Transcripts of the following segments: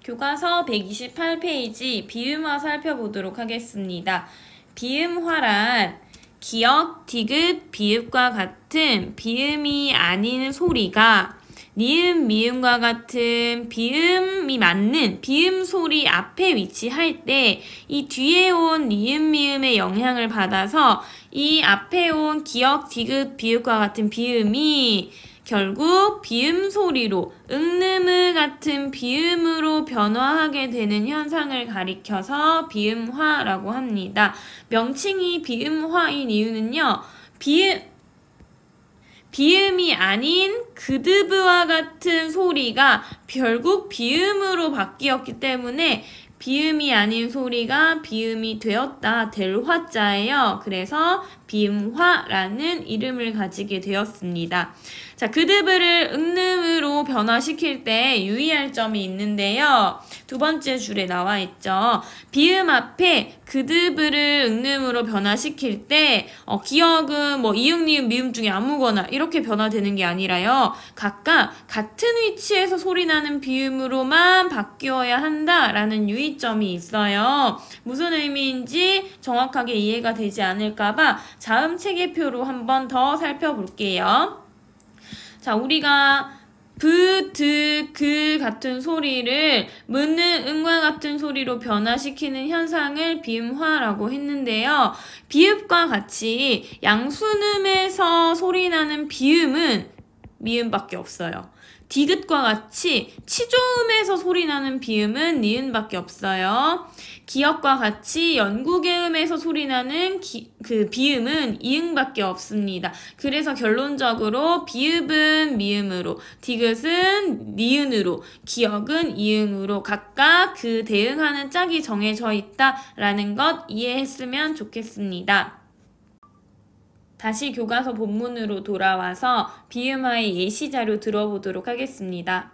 교과서 128페이지 비음화 살펴보도록 하겠습니다. 비음화란 기역, 디귿, 비읍과 같은 비음이 아닌 소리가 니은, 미음과 같은 비음이 맞는 비음 소리 앞에 위치할 때 이 뒤에 온 니은, 미음의 영향을 받아서 이 앞에 온 기역, 디귿, 비읍과 같은 비음이 결국 비음 소리로 응느무 같은 비음으로 변화하게 되는 현상을 가리켜서 비음화라고 합니다. 명칭이 비음화인 이유는요. 비음이 아닌 그드브와 같은 소리가 결국 비음으로 바뀌었기 때문에 비음이 아닌 소리가 비음이 되었다. 될 화자예요. 그래서 비음화라는 이름을 가지게 되었습니다. 자, 그드브를 응느무로 변화시킬 때 유의할 점이 있는데요. 두 번째 줄에 나와 있죠. 비음 앞에 그드브를 응느무로 변화시킬 때 기역은 이응, 니은, 미음 중에 아무거나 이렇게 변화되는 게 아니라요. 각각 같은 위치에서 소리나는 비음으로만 바뀌어야 한다라는 유의점이 있어요. 무슨 의미인지 정확하게 이해가 되지 않을까봐 다음 체계표로 한 번 더 살펴볼게요. 자, 우리가 브, 드, 그 같은 소리를 무는, 응과 같은 소리로 변화시키는 현상을 비음화라고 했는데요. 비읍과 같이 양순음에서 소리나는 비음은 미음밖에 없어요. 디귿과 같이 치조음에서 소리나는 비음은 니은밖에 없어요. 기역과 같이 연구개음에서 소리나는 그 비음은 이응밖에 없습니다. 그래서 결론적으로 비읍은 미음으로, 디귿은 니은으로, 기역은 이응으로 각각 그 대응하는 짝이 정해져 있다라는 것 이해했으면 좋겠습니다. 다시 교과서 본문으로 돌아와서 비음화의 예시자료 들어보도록 하겠습니다.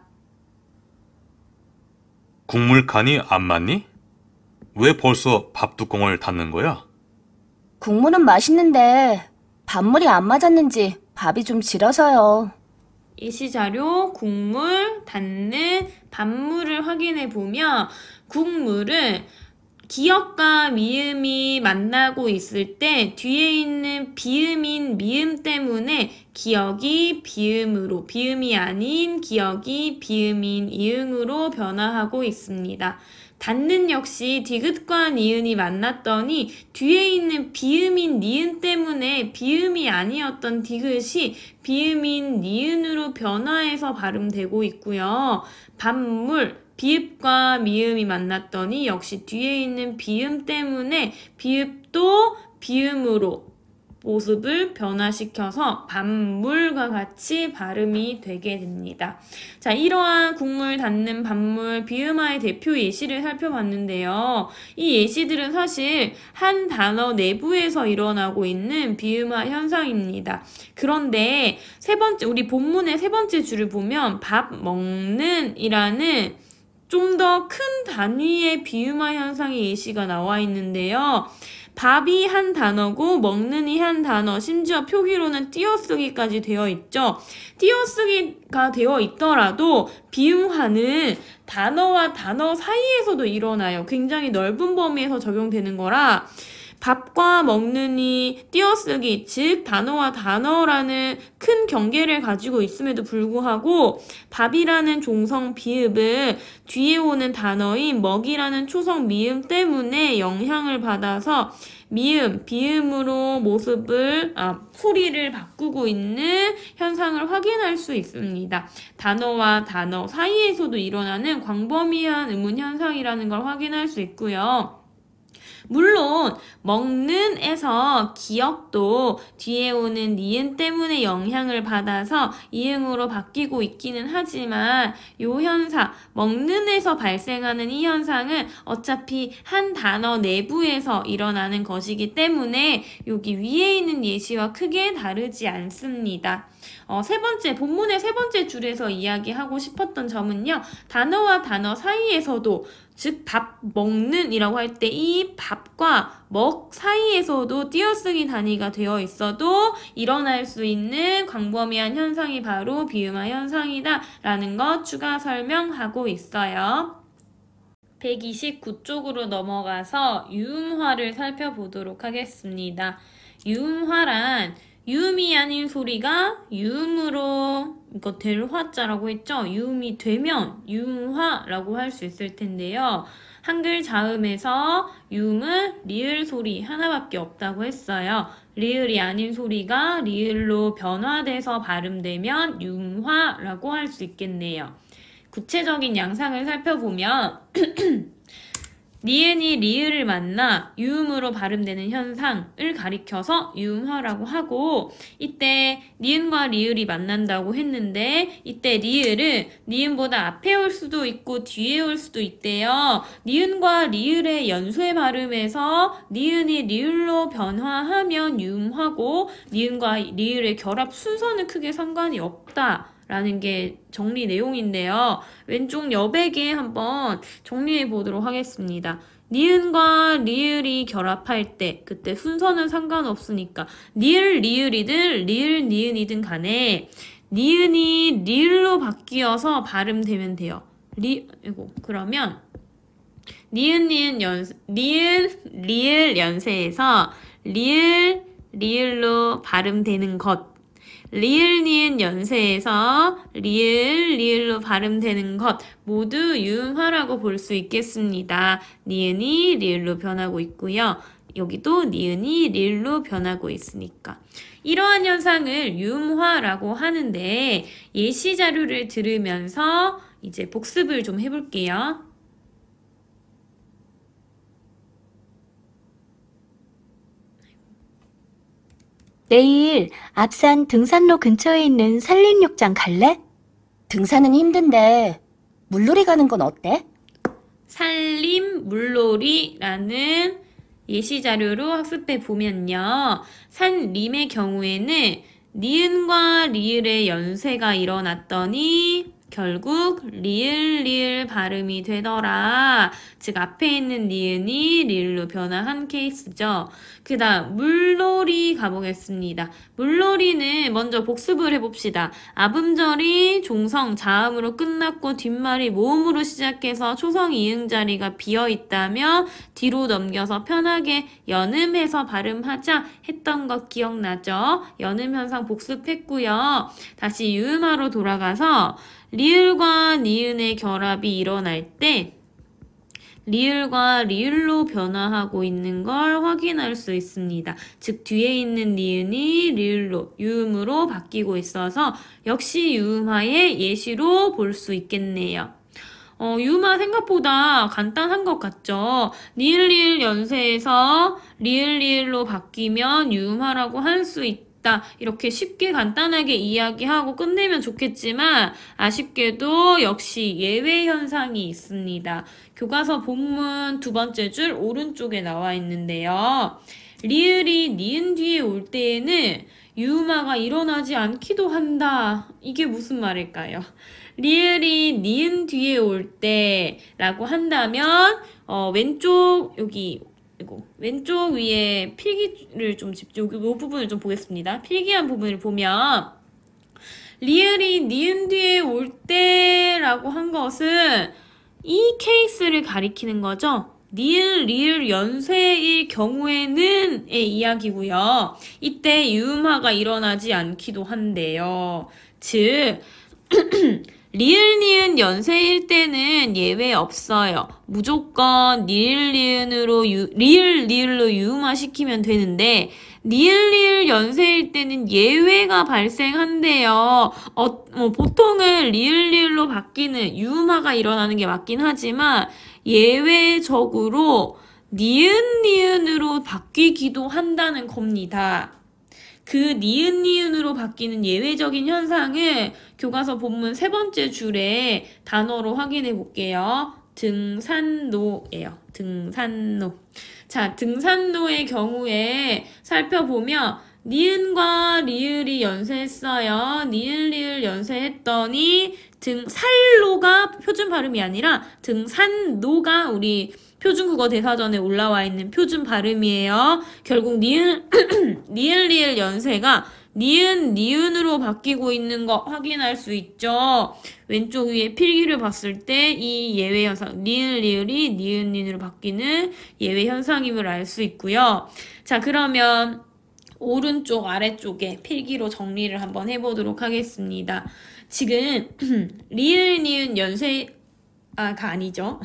국물 간이 안 맞니? 왜 벌써 밥뚜껑을 닫는 거야? 국물은 맛있는데 밥물이 안 맞았는지 밥이 좀 질어서요. 예시자료 국물, 닫는, 밥물을 확인해 보면 국물은 기역과 미음이 만나고 있을 때 뒤에 있는 비음인 미음 때문에 기역이 비음으로, 비음이 아닌 기역이 비음인 이응으로 변화하고 있습니다. 닫는 역시 디귿과 니은이 만났더니 뒤에 있는 비음인 니은 때문에 비음이 아니었던 디귿이 비음인 니은으로 변화해서 발음되고 있고요. 밥물, 비읍과 미음이 만났더니 역시 뒤에 있는 비음 때문에 비읍도 비음으로 모습을 변화시켜서 밥물과 같이 발음이 되게 됩니다. 자, 이러한 국물, 닫는, 밥물, 비음화의 대표 예시를 살펴봤는데요. 이 예시들은 사실 한 단어 내부에서 일어나고 있는 비음화 현상입니다. 그런데 우리 본문의 세 번째 줄을 보면 밥 먹는 이라는 좀 더 큰 단위의 비음화 현상의 예시가 나와 있는데요. 밥이 한 단어고 먹는이 한 단어, 심지어 표기로는 띄어쓰기까지 되어 있죠. 띄어쓰기가 되어 있더라도 비음화는 단어와 단어 사이에서도 일어나요. 굉장히 넓은 범위에서 적용되는 거라 밥과 먹는이 띄어쓰기, 즉 단어와 단어라는 큰 경계를 가지고 있음에도 불구하고 밥이라는 종성 비읍을 뒤에 오는 단어인 먹이라는 초성 미음 때문에 영향을 받아서 미음, 비음으로 소리를 바꾸고 있는 현상을 확인할 수 있습니다. 단어와 단어 사이에서도 일어나는 광범위한 음운 현상이라는 걸 확인할 수 있고요. 물론 먹는에서 기역도 뒤에 오는 니은 때문에 영향을 받아서 이응으로 바뀌고 있기는 하지만 이 현상, 먹는에서 발생하는 이 현상은 어차피 한 단어 내부에서 일어나는 것이기 때문에 여기 위에 있는 예시와 크게 다르지 않습니다. 본문의 세 번째 줄에서 이야기하고 싶었던 점은요. 단어와 단어 사이에서도 즉 밥 먹는 이라고 할 때 이 밥과 먹 사이에서도 띄어쓰기 단위가 되어 있어도 일어날 수 있는 광범위한 현상이 바로 비음화 현상이다 라는 것 추가 설명하고 있어요. 129쪽으로 넘어가서 유음화를 살펴보도록 하겠습니다. 유음화란 유음이 아닌 소리가 유음으로 이거 될 화자라고 했죠? 유음이 되면 유음화라고 할 수 있을 텐데요. 한글 자음에서 유음은 리을 소리 하나밖에 없다고 했어요. 리을이 아닌 소리가 리을로 변화돼서 발음되면 유음화라고 할 수 있겠네요. 구체적인 양상을 살펴보면 니은이 리을을 만나 유음으로 발음되는 현상을 가리켜서 유음화라고 하고, 이때 니은과 리을이 만난다고 했는데 이때 리을은 니은보다 앞에 올 수도 있고 뒤에 올 수도 있대요. 니은과 리을의 연쇄 발음에서 니은이 리을로 변화하면 유음화고 니은과 리을의 결합 순서는 크게 상관이 없다 라는 게 정리 내용인데요. 왼쪽 여백에 한번 정리해 보도록 하겠습니다. 니은과 리을이 결합할 때 그때 순서는 상관없으니까 니을, 리을이든 리을, 니은이든 간에 니은이 리을로 바뀌어서 발음되면 돼요. 그러면 니은, 리을 연세에서 리을, 리을로 발음되는 것, 리을, 니은 연세에서 리을, 리을로 발음되는 것 모두 유음화라고 볼 수 있겠습니다. 니은이 리을로 변하고 있고요. 여기도 니은이 리을로 변하고 있으니까. 이러한 현상을 유음화라고 하는데 예시 자료를 들으면서 이제 복습을 좀 해볼게요. 내일 앞산 등산로 근처에 있는 산림욕장 갈래? 등산은 힘든데 물놀이 가는 건 어때? 산림 물놀이라는 예시 자료로 학습해 보면요. 산림의 경우에는 니은과 리을의 연쇄가 일어났더니 결국 리을, 리을 발음이 되더라. 즉 앞에 있는 니은이 리을로 변화한 케이스죠. 그 다음 물놀이 가보겠습니다. 물놀이는 먼저 복습을 해봅시다. 앞음절이 종성, 자음으로 끝났고 뒷말이 모음으로 시작해서 초성 이응 자리가 비어있다며 뒤로 넘겨서 편하게 연음해서 발음하자 했던 것 기억나죠? 연음 현상 복습했고요. 다시 유음화로 돌아가서 리을과 니은의 결합이 일어날 때 리을과 리을로 변화하고 있는 걸 확인할 수 있습니다. 즉 뒤에 있는 니은이 리을로, 유음으로 바뀌고 있어서 역시 유음화의 예시로 볼 수 있겠네요. 유음화 생각보다 간단한 것 같죠? 니을, 리을 연세에서 리을, 리을로 바뀌면 유음화라고 할 수 있다. 이렇게 쉽게 간단하게 이야기하고 끝내면 좋겠지만 아쉽게도 역시 예외 현상이 있습니다. 교과서 본문 두 번째 줄 오른쪽에 나와 있는데요. 리을이 니은 뒤에 올 때에는 유음화가 일어나지 않기도 한다. 이게 무슨 말일까요? 리을이 니은 뒤에 올 때라고 한다면 왼쪽 왼쪽 위에 필기를 좀 이 부분을 좀 보겠습니다. 필기한 부분을 보면 리을이 니은 뒤에 올 때라고 한 것은 이 케이스를 가리키는 거죠. 니을, 리을 연쇄일 경우에는 의 이야기고요. 이때 유음화가 일어나지 않기도 한데요. 즉 리을, 니은 연세일 때는 예외 없어요. 무조건 리을, 리을로 유음화 시키면 되는데 니을, 리을 연세일 때는 예외가 발생한대요. 보통은 리을, 리을로 바뀌는 유음화가 일어나는 게 맞긴 하지만 예외적으로 니은, 니은으로 바뀌기도 한다는 겁니다. 그 니은, 니은으로 바뀌는 예외적인 현상을 교과서 본문 세 번째 줄에 단어로 확인해 볼게요. 등산로예요. 등산로. 자, 등산로의 경우에 살펴보면 니은과 리을이 연세했어요. 니은, 리을 연세했더니 등산로가 표준 발음이 아니라 등산로가 우리 표준국어 대사전에 올라와 있는 표준 발음이에요. 결국 니은, 리을 연세가 니은, 니은으로 바뀌고 있는 거 확인할 수 있죠. 왼쪽 위에 필기를 봤을 때 이 예외 현상, 니은, 리을이 니은, 니은으로 바뀌는 예외 현상임을 알 수 있고요. 자, 그러면 오른쪽 아래쪽에 필기로 정리를 한번 해보도록 하겠습니다. 지금 리을, 니은, 연세가 아니죠.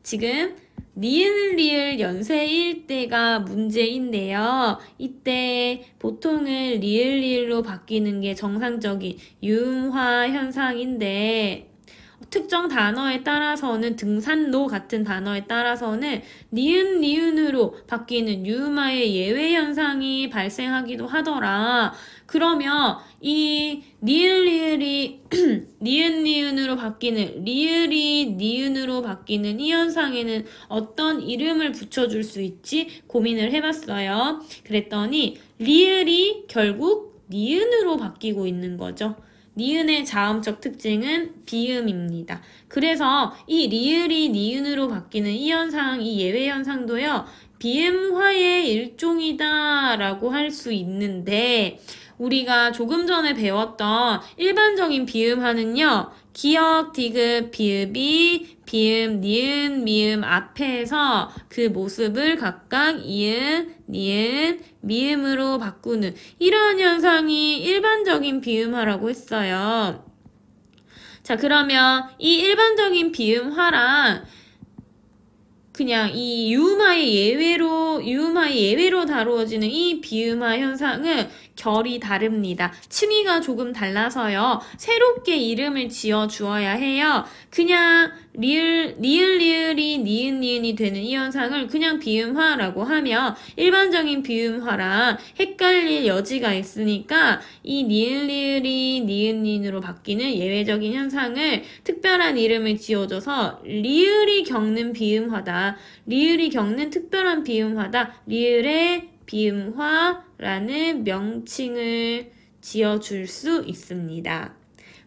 지금 니은, 리을, 연세일 때가 문제인데요. 이때 보통은 리을, 리을로 바뀌는 게 정상적인 유음화 현상인데 특정 단어에 따라서는 등산로 같은 단어에 따라서는 니은, 니은으로 바뀌는 유음화의 예외 현상이 발생하기도 하더라. 그러면 이 니은, 리을이 니은, 니은으로 바뀌는 리을이 니은으로 바뀌는 이 현상에는 어떤 이름을 붙여줄 수 있지 고민을 해봤어요. 그랬더니 리을이 결국 니은으로 바뀌고 있는 거죠. 니은의 자음적 특징은 비음입니다. 그래서 이 리을이 니은으로 바뀌는 이 현상, 이 예외 현상도요, 비음화의 일종이다 라고 할 수 있는데, 우리가 조금 전에 배웠던 일반적인 비음화는요, 기역, 디귿, 비읍이 비음, 니은, 미음 앞에서 그 모습을 각각 이은, 니은, 미음으로 바꾸는 이러한 현상이 일반적인 비음화라고 했어요. 자, 그러면 이 일반적인 비음화랑 그냥 이 유음화의 예외로 다루어지는 이 비음화 현상은 결이 다릅니다. 층위가 조금 달라서요. 새롭게 이름을 지어 주어야 해요. 그냥 니은, 리을이 니은, 니은이 되는 이 현상을 그냥 비음화라고 하면 일반적인 비음화랑 헷갈릴 여지가 있으니까 이 니은, 리을이 니은, 니은으로 바뀌는 예외적인 현상을 특별한 이름을 지어줘서 리을이 겪는 비음화다. 리을이 겪는 특별한 비음화다. 리을의 비음화라는 명칭을 지어줄 수 있습니다.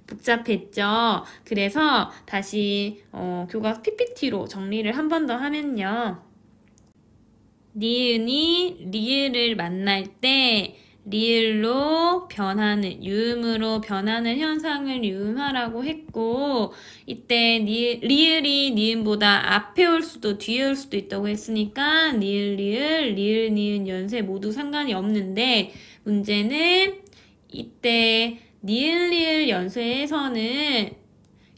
복잡했죠? 그래서 다시 교과 PPT로 정리를 한 번 더 하면요. 니은이 리을을 만날 때 리을로 변하는, 유음으로 변하는 현상을 유음화라고 했고, 이때 리을이 니은보다 앞에 올 수도 뒤에 올 수도 있다고 했으니까 니을, 리을, 리을, 니은, 연세 모두 상관이 없는데, 문제는 이때 니을, 리을, 연세에서는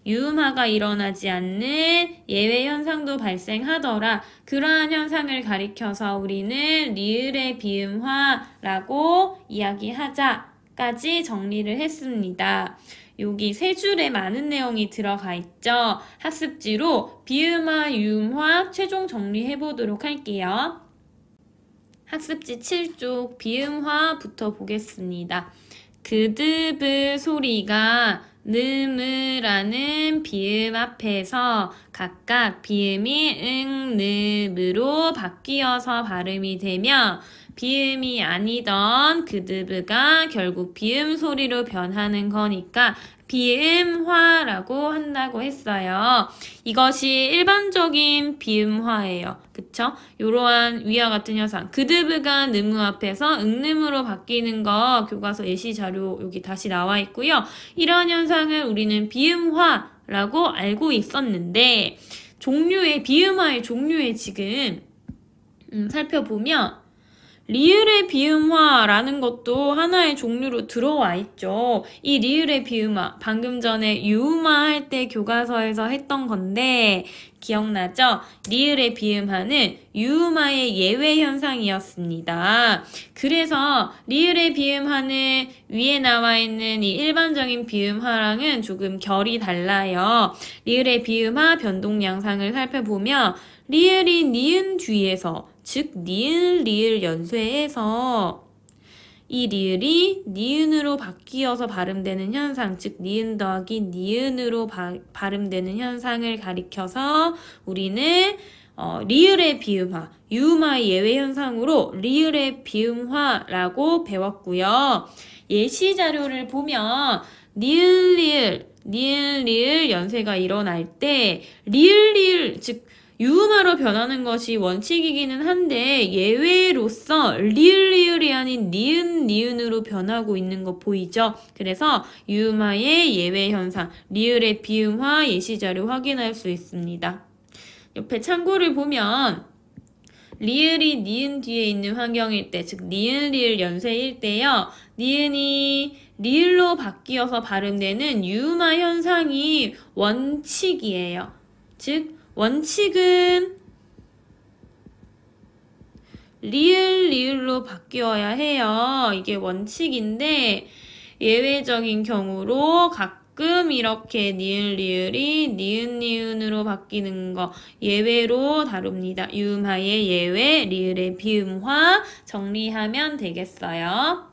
유음화가 일어나지 않는 예외 현상도 발생하더라. 그러한 현상을 가리켜서 우리는 리을의 비음화라고 이야기하자까지 정리를 했습니다. 여기 세 줄에 많은 내용이 들어가 있죠. 학습지로 비음화, 유음화 최종 정리해 보도록 할게요. 학습지 7쪽 비음화부터 보겠습니다. 그드브 소리가 느무라는 비음 앞에서 각각 비음이 응, 느무로 바뀌어서 발음이 되며 비음이 아니던 그드브가 결국 비음 소리로 변하는 거니까 비음화라고 한다고 했어요. 이것이 일반적인 비음화예요. 그쵸? 이러한 위와 같은 현상. 그드브가 느무 앞에서 응느무로 바뀌는 거 교과서 예시 자료 여기 다시 나와 있고요. 이러한 현상을 우리는 비음화라고 알고 있었는데 비음화의 종류에 지금 살펴보면 리을의 비음화라는 것도 하나의 종류로 들어와 있죠. 이 리을의 비음화, 방금 전에 유음화 할 때 교과서에서 했던 건데 기억나죠? 리을의 비음화는 유음화의 예외 현상이었습니다. 그래서 리을의 비음화는 위에 나와 있는 이 일반적인 비음화랑은 조금 결이 달라요. 리을의 비음화 변동 양상을 살펴보면 리을이 니은 뒤에서 즉 니은, 리을 연쇄에서 이 리을이 니은으로 바뀌어서 발음되는 현상, 즉 니은 더하기 니은으로 발음되는 현상을 가리켜서 우리는 리을의 비음화, 유음화의 예외 현상으로 리을의 비음화라고 배웠고요. 예시 자료를 보면 니은, 리을 니은 리을 연세가 일어날 때 리을 리을 즉 유음화로 변하는 것이 원칙이기는 한데 예외로서 리을 리을이 아닌 니은 니은으로 변하고 있는 거 보이죠? 그래서 유음화의 예외 현상, 리을의 비음화 예시자료 확인할 수 있습니다. 옆에 참고를 보면 리을이 니은 뒤에 있는 환경일 때, 즉 니은 리을 연세일 때요. 니은이 리을로 바뀌어서 발음되는 유음화 현상이 원칙이에요. 즉 원칙은 리을 리을로 바뀌어야 해요. 이게 원칙인데 예외적인 경우로 가끔 이렇게 니은 리을이 니은 니은으로 바뀌는 거 예외로 다룹니다. 유음화의 예외, 리을의 비음화 정리하면 되겠어요.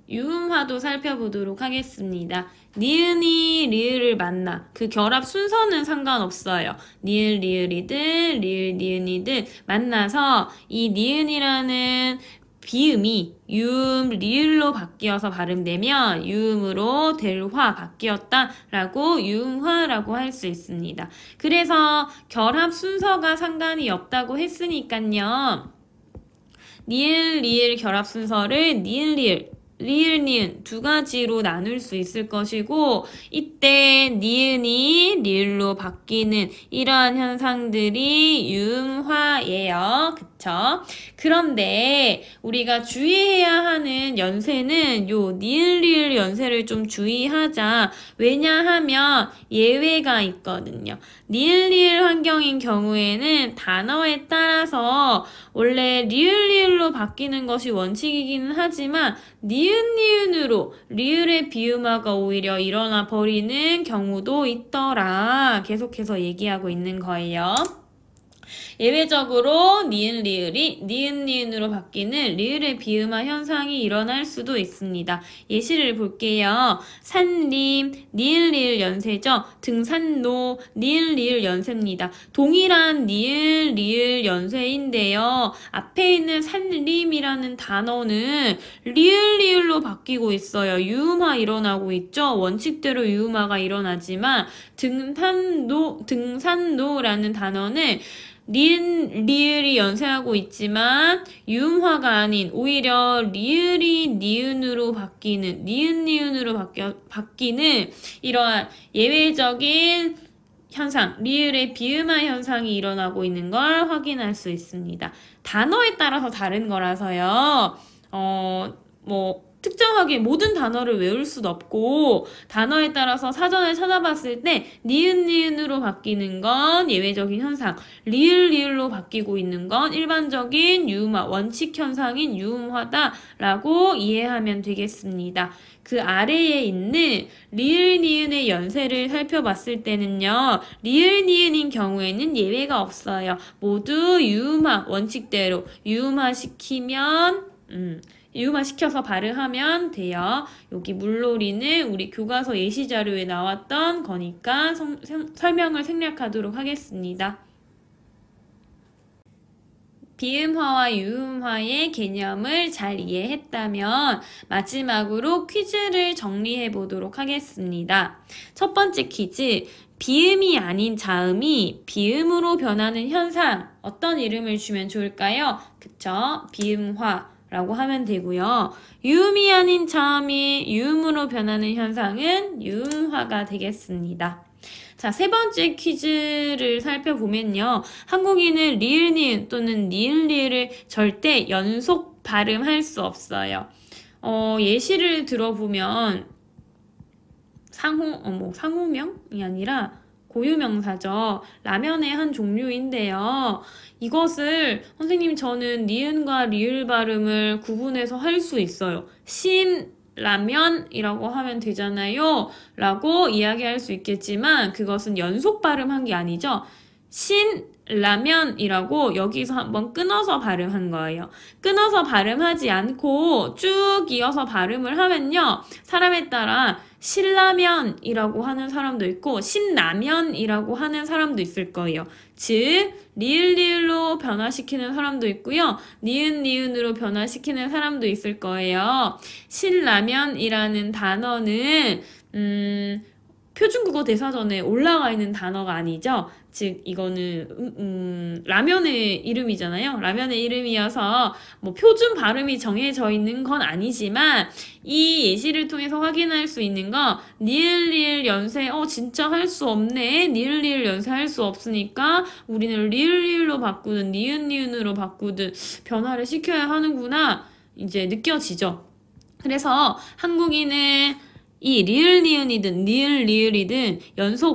유음화도 살펴보도록 하겠습니다. 니은이 리을을 만나. 그 결합 순서는 상관없어요. 니은 리을이든 리을 니은이든 만나서 이 니은이라는 비음이 유음 리을로 바뀌어서 발음되면 유음으로 될화 바뀌었다라고 유음화라고 할 수 있습니다. 그래서 결합 순서가 상관이 없다고 했으니까요. 니은 리을 결합 순서를 니은 리을 리을 니은 두 가지로 나눌 수 있을 것이고 이때 니은이 리을로 바뀌는 이러한 현상들이 유음화예요. 그쵸? 그런데 우리가 주의해야 하는 연세는 요 니은 리을 연세를 좀 주의하자. 왜냐하면 예외가 있거든요. 니은 리을 환경인 경우에는 단어에 따라서 원래 리을 리을로 바뀌는 것이 원칙이기는 하지만 니은 니은으로 리을의 비음화가 오히려 일어나 버리는 경우도 있더라. 계속해서 얘기하고 있는 거예요. 예외적으로 니은 리을이 니은 니은으로 바뀌는 리을의 비음화 현상이 일어날 수도 있습니다. 예시를 볼게요. 산림, 니은 리을 연세죠. 등산로, 니은 리을 연세입니다. 동일한 니은 리을 연세인데요. 앞에 있는 산림이라는 단어는 리을 리을로 바뀌고 있어요. 유음화 일어나고 있죠. 원칙대로 유음화가 일어나지만 등산로라는 단어는 니은 리을이 연세하고 있지만 유음화가 아닌 오히려 리을이 니은으로 바뀌는 니은 니은으로 바뀌는 이러한 예외적인 현상, 리을의 비음화 현상이 일어나고 있는 걸 확인할 수 있습니다. 단어에 따라서 다른 거라서요. 특정하게 모든 단어를 외울 수도 없고 단어에 따라서 사전을 찾아봤을 때 니은 니은으로 바뀌는 건 예외적인 현상, 리을 리을로 바뀌고 있는 건 일반적인 유음화, 원칙 현상인 유음화다라고 이해하면 되겠습니다. 그 아래에 있는 리을 니은의 연세를 살펴봤을 때는요. 리을 니은인 경우에는 예외가 없어요. 모두 유음화, 원칙대로 유음화시켜서 발음하면 돼요. 여기 물놀이는 우리 교과서 예시자료에 나왔던 거니까 설명을 생략하도록 하겠습니다. 비음화와 유음화의 개념을 잘 이해했다면 마지막으로 퀴즈를 정리해 보도록 하겠습니다. 첫 번째 퀴즈, 비음이 아닌 자음이 비음으로 변하는 현상, 어떤 이름을 주면 좋을까요? 그쵸? 비음화 라고 하면 되고요. 유음이 아닌 자음이 유음으로 변하는 현상은 유음화가 되겠습니다. 자, 세 번째 퀴즈를 살펴보면요. 한국인은 리을 니은 또는 니은 리을을 절대 연속 발음할 수 없어요. 예시를 들어보면 상호명이 아니라 고유명사죠. 라면의 한 종류인데요. 이것을 선생님 저는 니은과 리을 발음을 구분해서 할 수 있어요. 신라면이라고 하면 되잖아요. 라고 이야기할 수 있겠지만 그것은 연속 발음한 게 아니죠. 신라면이라고 여기서 한번 끊어서 발음한 거예요. 끊어서 발음하지 않고 쭉 이어서 발음을 하면요. 사람에 따라 신라면이라고 하는 사람도 있고 신라면이라고 하는 사람도 있을 거예요. 즉 리을 리을로 변화시키는 사람도 있고요. 니은 니은으로 변화시키는 사람도 있을 거예요. 신라면이라는 단어는 표준국어 대사전에 올라가 있는 단어가 아니죠. 즉 이거는 라면의 이름이잖아요. 라면의 이름이어서 뭐 표준 발음이 정해져 있는 건 아니지만 이 예시를 통해서 확인할 수 있는 거 니을 리을 연세 진짜 할 수 없네. 니을 리을 연세 할 수 없으니까 우리는 리을 리을로 바꾸든 니은 니은으로 바꾸든 변화를 시켜야 하는구나 이제 느껴지죠. 그래서 한국인은 이 리을 니은이든 니을 리을이든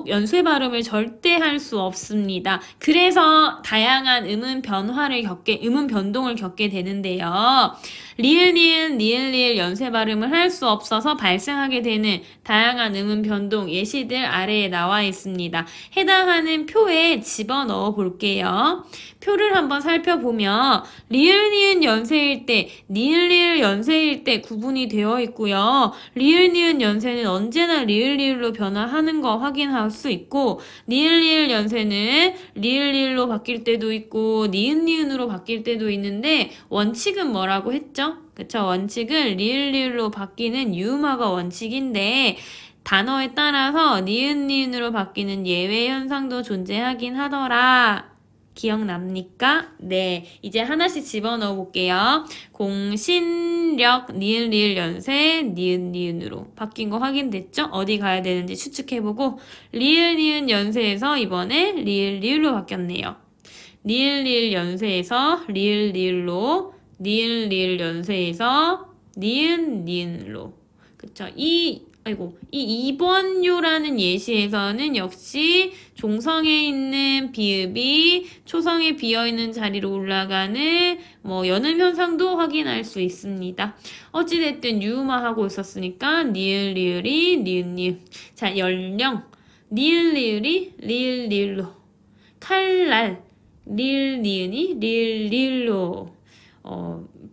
연쇄 발음을 절대 할 수 없습니다. 그래서 다양한 음운 변동을 겪게 되는데요. 리을 니은 니을 리을 연쇄 발음을 할 수 없어서 발생하게 되는 다양한 음운 변동 예시들 아래에 나와 있습니다. 해당하는 표에 집어넣어 볼게요. 표를 한번 살펴보면 리을 니은 연세일 때, 니을 리을 연세일 때 구분이 되어 있고요. 리을 니은 연세는 언제나 리을 리을로 변화하는 거 확인할 수 있고 니을 리을 연세는 리을 리을로 바뀔 때도 있고 니은 니은으로 바뀔 때도 있는데 원칙은 뭐라고 했죠? 그쵸? 원칙은 리을 리을로 바뀌는 유음화가 원칙인데 단어에 따라서 니은 니은으로 바뀌는 예외 현상도 존재하긴 하더라. 기억납니까? 네, 이제 하나씩 집어넣어 볼게요. 공신력 니은 리을 연세 니은 니은으로 바뀐 거 확인됐죠? 어디 가야 되는지 추측해보고 리을 니은 연세에서 이번에 리을 리을로 바뀌었네요. 니을 리을 연세에서 리을 리을로 니을 리을 연세에서 니은 니은로 그쵸? 이 2번요라는 예시에서는 역시 종성에 있는 비읍이 초성에 비어있는 자리로 올라가는 연음 현상도 확인할 수 있습니다. 어찌됐든 유음화하고 있었으니까 니을 리을이 니은 니은. 자, 연령 니을 리을이 리을 리을로. 칼날 리을 니은이 리을 리을로.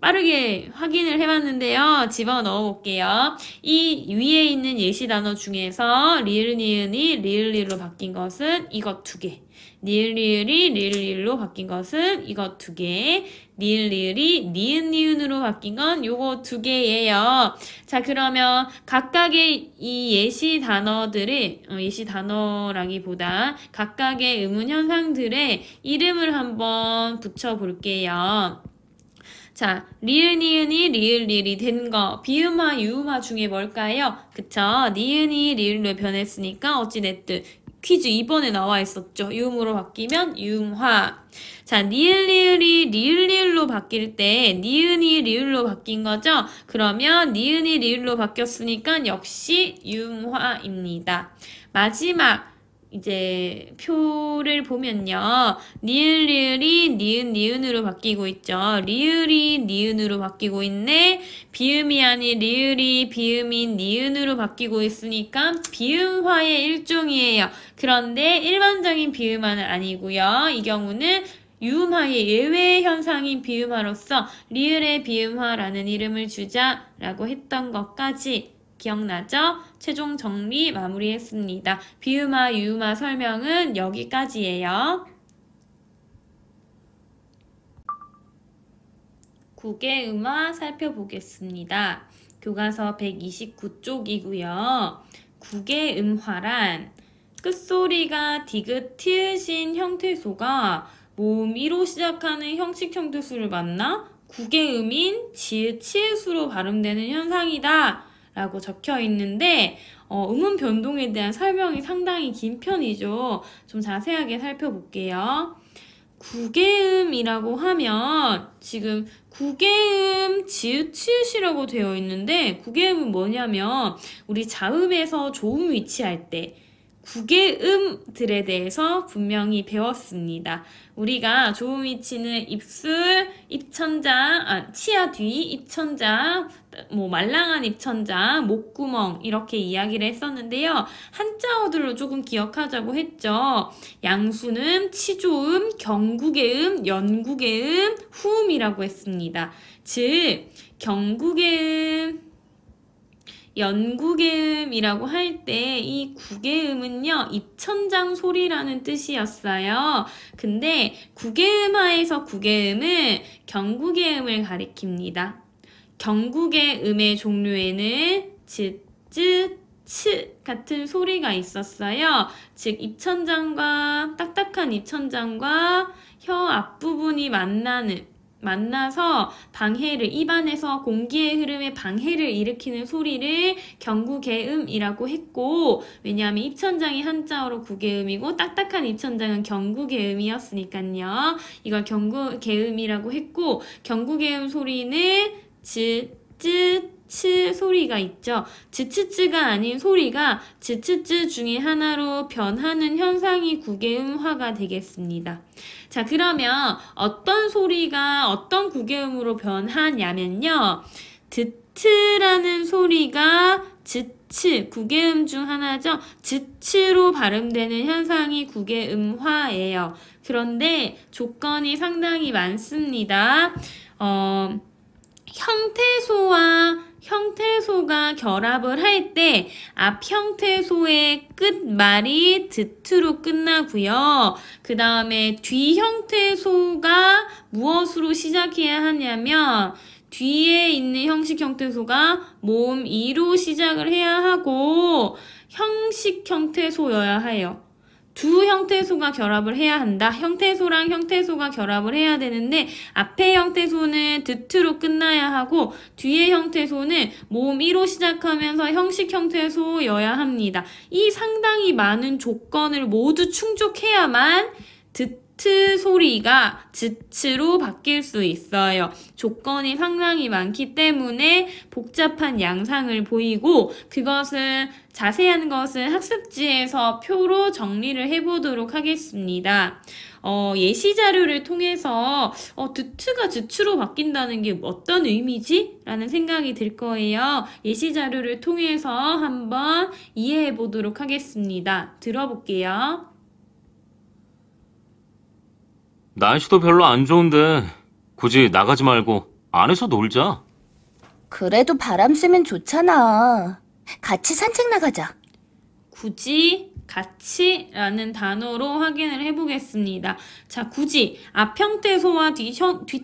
빠르게 확인을 해봤는데요. 집어넣어 볼게요. 이 위에 있는 예시 단어 중에서 리을 니은이 리을 리을로 바뀐 것은 이것 2개. 니을 리을이 리을 리을로 바뀐 것은 이것 2개. 니을 리을이 니은 니은으로 바뀐 건 요거 2개예요. 자, 그러면 각각의 이 예시 단어들의 예시 단어라기보다 각각의 음운 현상들의 이름을 한번 붙여볼게요. 자, 리을 니은이 리을 리을이 된 거 비음화 유음화 중에 뭘까요? 그쵸? 니은이 리을로 변했으니까 어찌됐든 퀴즈 2번에 나와 있었죠. 유음으로 바뀌면 유음화. 자, 니을 리을이 리을 리을로 바뀔 때 니은이 리을로 바뀐 거죠? 그러면 니은이 리을로 바뀌었으니까 역시 유음화입니다. 마지막 이제 표를 보면요. 니을 리을이 니은 니은으로 바뀌고 있죠. 리을이 니은으로 바뀌고 있네. 비음이 아닌 리을이 비음인 니은으로 바뀌고 있으니까 비음화의 일종이에요. 그런데 일반적인 비음화는 아니고요. 이 경우는 유음화의 예외 현상인 비음화로서 리을의 비음화라는 이름을 주자라고 했던 것까지 기억나죠? 최종 정리 마무리했습니다. 비음화, 유음화 설명은 여기까지예요. 국외음화 살펴보겠습니다. 교과서 129쪽이고요. 국외음화란 끝소리가 디귿, 티읕인 형태소가 모음이로 시작하는 형식 형태수를 만나 국외음인 지읒, 치읒으로 발음되는 현상이다 라고 적혀 있는데 음운 변동에 대한 설명이 상당히 긴 편이죠. 좀 자세하게 살펴볼게요. 국외음이라고 하면 지금 국외음 지읒, 치읒이라고 되어 있는데 국외음은 뭐냐면 우리 자음에서 조음 위치할 때 국외음들에 대해서 분명히 배웠습니다. 우리가 조음 위치는 입술, 입천장, 치아 뒤, 입천장, 말랑한 입천장, 목구멍 이렇게 이야기를 했었는데요. 한자어들로 조금 기억하자고 했죠. 양수는 치조음, 경국의음, 연국의음, 후음이라고 했습니다. 즉 경국의음, 연국의음이라고 할 때 이 국외음은요 입천장 소리라는 뜻이었어요. 근데 국외음화에서 국외음은 경국의음을 가리킵니다. 경국의 음의 종류에는 즈, 쯔, 츠 같은 소리가 있었어요. 즉 입천장과 딱딱한 입천장과 혀 앞부분이 만나서 방해를, 입안에서 공기의 흐름에 방해를 일으키는 소리를 경구개음이라고 했고, 왜냐하면 입천장이 한자어로 구개음이고 딱딱한 입천장은 경구개음이었으니까요. 이걸 경구개음이라고 했고, 경구개음 소리는 즈, 쯔, 츠 소리가 있죠. 즈츠츠가 아닌 소리가 즈츠츠 중에 하나로 변하는 현상이 구개음화가 되겠습니다. 자, 그러면 어떤 소리가 어떤 구개음으로 변하냐면요. 드트라는 소리가 즈츠, 구개음 중 하나죠. 즈츠로 발음되는 현상이 구개음화예요. 그런데 조건이 상당히 많습니다. 형태소가 결합을 할 때 앞 형태소의 끝말이 드트로 끝나고요. 그 다음에 뒤 형태소가 무엇으로 시작해야 하냐면 뒤에 있는 형식 형태소가 모음 이로 시작을 해야 하고 형식 형태소여야 해요. 두 형태소가 결합을 해야 한다. 형태소랑 형태소가 결합을 해야 되는데 앞의 형태소는 드트로 끝나야 하고 뒤의 형태소는 모음 1로 시작하면서 형식 형태소여야 합니다. 이 상당히 많은 조건을 모두 충족해야만 드트 소리가 즈츠로 바뀔 수 있어요. 조건이 상당히 많기 때문에 복잡한 양상을 보이고, 그것을 자세한 것은 학습지에서 표로 정리를 해보도록 하겠습니다. 예시 자료를 통해서 드트가 즈츠로 바뀐다는 게 어떤 의미지? 라는 생각이 들 거예요. 예시 자료를 통해서 한번 이해해 보도록 하겠습니다. 들어볼게요. 날씨도 별로 안 좋은데 굳이 나가지 말고 안에서 놀자. 그래도 바람 쐬면 좋잖아. 같이 산책 나가자. 굳이, 같이라는 단어로 확인을 해보겠습니다. 자, 굳이 앞 형태소와 뒤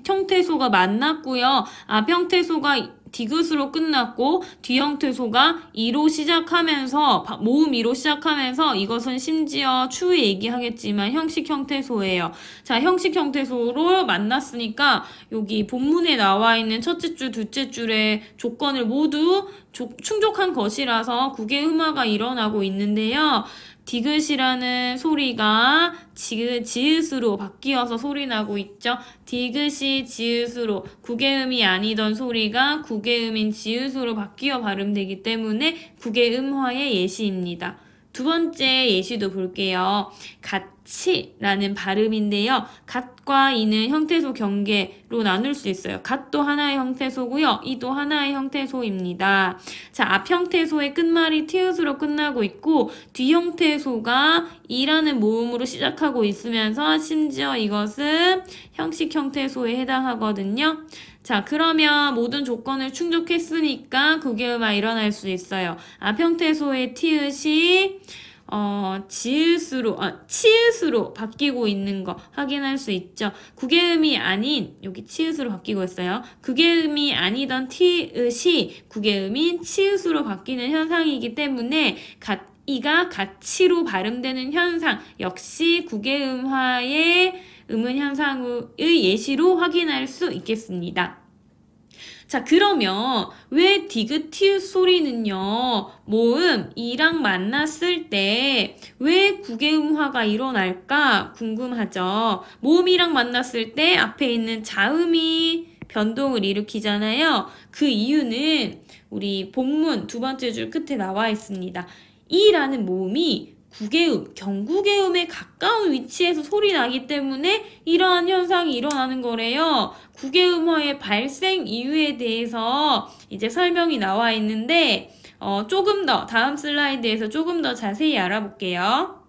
형태소가 만났고요. 앞 형태소가 디귿으로 끝났고 뒤 형태소가 이로 시작하면서 모음 이로 시작하면서 이것은 심지어 추후에 얘기하겠지만 형식 형태소예요. 자, 형식 형태소로 만났으니까 여기 본문에 나와 있는 첫째 줄, 둘째 줄의 조건을 모두 충족한 것이라서 구개음화가 일어나고 있는데요. 디귿이라는 소리가 지읒으로 바뀌어서 소리 나고 있죠. 디귿이 지읒으로, 구개음이 아니던 소리가 구개음인 지읒으로 바뀌어 발음되기 때문에 구개음화의 예시입니다. 두 번째 예시도 볼게요. 같이라는 발음인데요. 갓과 이는 형태소 경계로 나눌 수 있어요. 갓도 하나의 형태소고요. 이도 하나의 형태소입니다. 자, 앞 형태소의 끝말이 티읕으로 끝나고 있고 뒤 형태소가 이라는 모음으로 시작하고 있으면서 심지어 이것은 형식 형태소에 해당하거든요. 자, 그러면 모든 조건을 충족했으니까 구개음화 일어날 수 있어요. 앞 형태소의 티읕이 치읓으로 바뀌고 있는 거 확인할 수 있죠. 구개음이 아닌, 여기 치읓으로 바뀌고 있어요. 구개음이 아니던 티읕이 구개음인 치읓으로 바뀌는 현상이기 때문에 이가 같이로 발음되는 현상 역시 구개음화의 음운 현상의 예시로 확인할 수 있겠습니다. 자, 그러면 왜 디귿 티읕 소리는요, 모음 이랑 만났을 때 왜 구개음화가 일어날까 궁금하죠. 모음이랑 만났을 때 앞에 있는 자음이 변동을 일으키잖아요. 그 이유는 우리 본문 두 번째 줄 끝에 나와 있습니다. 이라는 모음이 구개음, 경구개음에 가까운 위치에서 소리 나기 때문에 이러한 현상이 일어나는 거래요. 구개음화의 발생 이유에 대해서 이제 설명이 나와 있는데 조금 더 다음 슬라이드에서 조금 더 자세히 알아볼게요.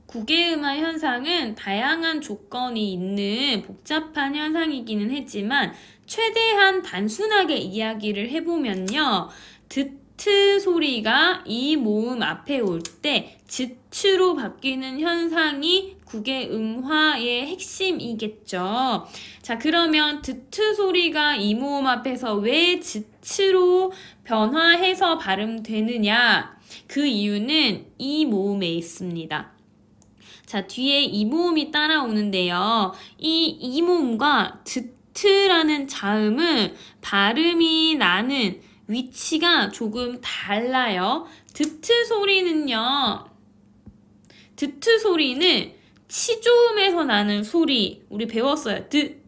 구개음화 현상은 다양한 조건이 있는 복잡한 현상이기는 했지만 최대한 단순하게 이야기를 해보면요. 트 소리가 이 모음 앞에 올 때 즈츠로 바뀌는 현상이 국의 음화의 핵심이겠죠. 자, 그러면 드트 소리가 이 모음 앞에서 왜 즈츠로 변화해서 발음되느냐? 그 이유는 이 모음에 있습니다. 자, 뒤에 이 모음이 따라오는데요. 이 모음과 드트라는 자음은 발음이 나는 위치가 조금 달라요. 드트 소리는 치조음에서 나는 소리, 우리 배웠어요. 트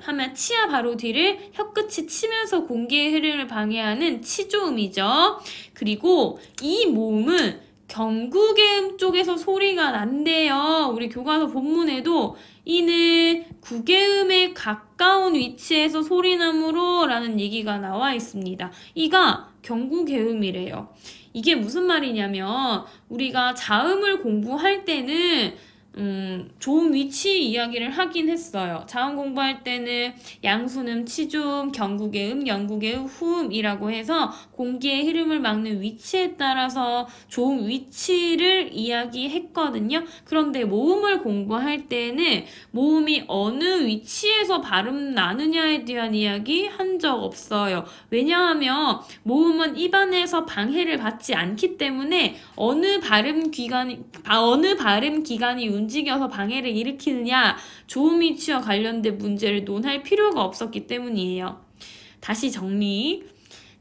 하면 치아 바로 뒤를 혀끝이 치면서 공기의 흐름을 방해하는 치조음이죠. 그리고 이 모음은 경국의 쪽에서 소리가 난대요. 우리 교과서 본문에도 이는 국의음에 가까운 위치에서 소리나므로 라는 얘기가 나와 있습니다. 이가 경국의음이래요. 이게 무슨 말이냐면 우리가 자음을 공부할 때는 좋은 위치 이야기를 하긴 했어요. 자음 공부할 때는 양순음, 치조음, 경국의 영국의 후음이라고 해서 공기의 흐름을 막는 위치에 따라서 좋은 위치를 이야기했거든요. 그런데 모음을 공부할 때는 모음이 어느 위치에서 발음 나느냐에 대한 이야기 한 적 없어요. 왜냐하면 모음은 입안에서 방해를 받지 않기 때문에 어느 발음 기관이 움직여서 방해를 일으키느냐, 조음 위치와 관련된 문제를 논할 필요가 없었기 때문이에요. 다시 정리.